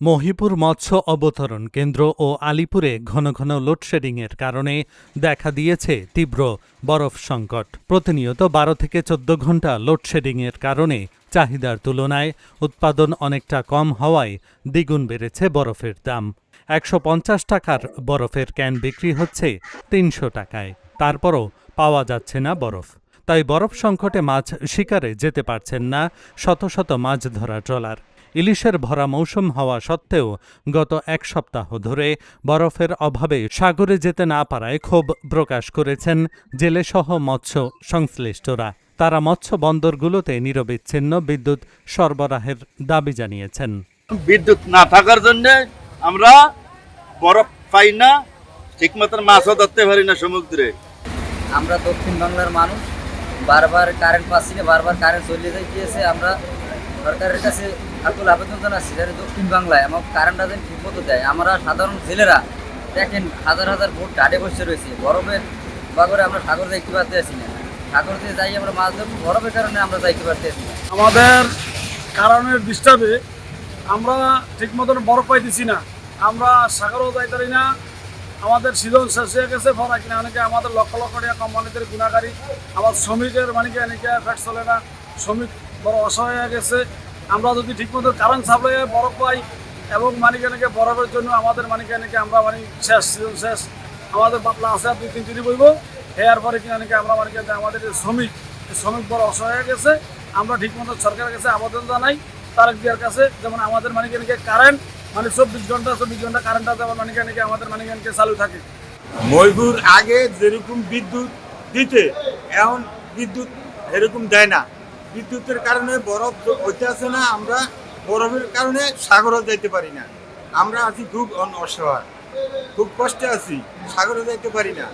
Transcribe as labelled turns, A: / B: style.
A: মহিপুর মৎস্য অবতরণ কেন্দ্র ও আলিপুরে ঘন ঘন লোডশেডিংয়ের কারণে দেখা দিয়েছে তীব্র বরফ সংকট। প্রতিনিয়ত 12 থেকে 14 ঘণ্টা লোডশেডিংয়ের কারণে চাহিদার তুলনায় উৎপাদন অনেকটা কম হওয়ায় দ্বিগুণ বেড়েছে বরফের দাম। 150 টাকার বরফের ক্যান বিক্রি হচ্ছে 300 টাকায়। তারপরও পাওয়া যাচ্ছে না বরফ। তাই বরফ সংকটে মাছ শিকারে যেতে পারছেন না শত শত মাছ ধরা ট্রলার। ইলিশের ভরা মৌসুম হওয়া সত্ত্বেও গত এক সপ্তাহ ধরে বরফের অভাবে সাগরে যেতে না পারায় ক্ষোভ প্রকাশ করেছেন জেলেসহ মৎস্য সংশ্লিষ্টরা। তারা মৎস্য বন্দরগুলোতে নিরবিচ্ছিন্ন বিদ্যুৎ সরবরাহের দাবি জানিয়েছেন।
B: বিদ্যুৎ না থাকার জন্য আমরা বরফ পাই না, ঠিকমতো মাছও ধরতে পারি না সমুদ্রে।
C: আমরা দক্ষিণ বাংলার মানুষ, বারবার কারেন্ট পাচ্ছি না, বারবার কারেন্ট চলে গিয়েছে। আমরা সরকারের কাছে আকুল আবেদন জানাচ্ছি যাতে দক্ষিণ বাংলায় আমার কারেন্টটা যেন ঠিক মতো দেয়। আমরা সাধারণ ছেলেরা দেখেন হাজার হাজার ভোট ঘাটে বসে রয়েছে, বরফের বাগরে আমরা সাগর যাইতে পারতেছি না। সাগর দিয়ে যাই আমরা মাছ ধরবো, বরফের কারণে আমরা যাইতে পারতেছি না।
D: আমাদের কারণের ডিস্টার্বে আমরা ঠিক মতন বরফ পাইতেছি না, আমরা সাগরও যাইতে পারি না। আমাদের সিজন শেষ হয়ে গেছে, ফলে কিনা অনেকে আমাদের লক্ষ লক্ষ টাকা কোম্পানিদের গুণাগারী, আমার শ্রমিকের মানিকে অনেকে ফ্যাট চলে না, শ্রমিক বড় অসহায় হয়ে গেছে। আমরা যদি ঠিকমতো কারেন্ট সাপ্লাই বরফ পাই এবং মানিকানিকে বরফের জন্য আমাদের মানিকানিকে আমরা শেষ সিজন শেষ, আমাদের পাতলা আছে আর 2-3 চিঠি বইব এর পরে কিনা নাকি আমরা মানিকানিকে আমাদের শ্রমিক বড় অসহায় হয়ে গেছে। আমরা ঠিকমতো সরকারের কাছে আবেদন জানাই, তারেক জিয়ার কাছে, যেমন আমাদের মানিকানিকে কারেন্ট 24 ঘন্টা কারেন্টটা যেমন মানিকানিকে আমাদের মানিকানিকে চালু থাকে।
E: মহিপুর আগে যেরকম বিদ্যুৎ দিতে এখন বিদ্যুৎ এরকম দেয় না। বিদ্যুতের কারণে বরফ হইতে আসে না, আমরা বরফের কারণে সাগরও যাইতে পারি না। আমরা আছি খুব অসহায়, খুব কষ্টে আছি, সাগরে যাইতে পারি না।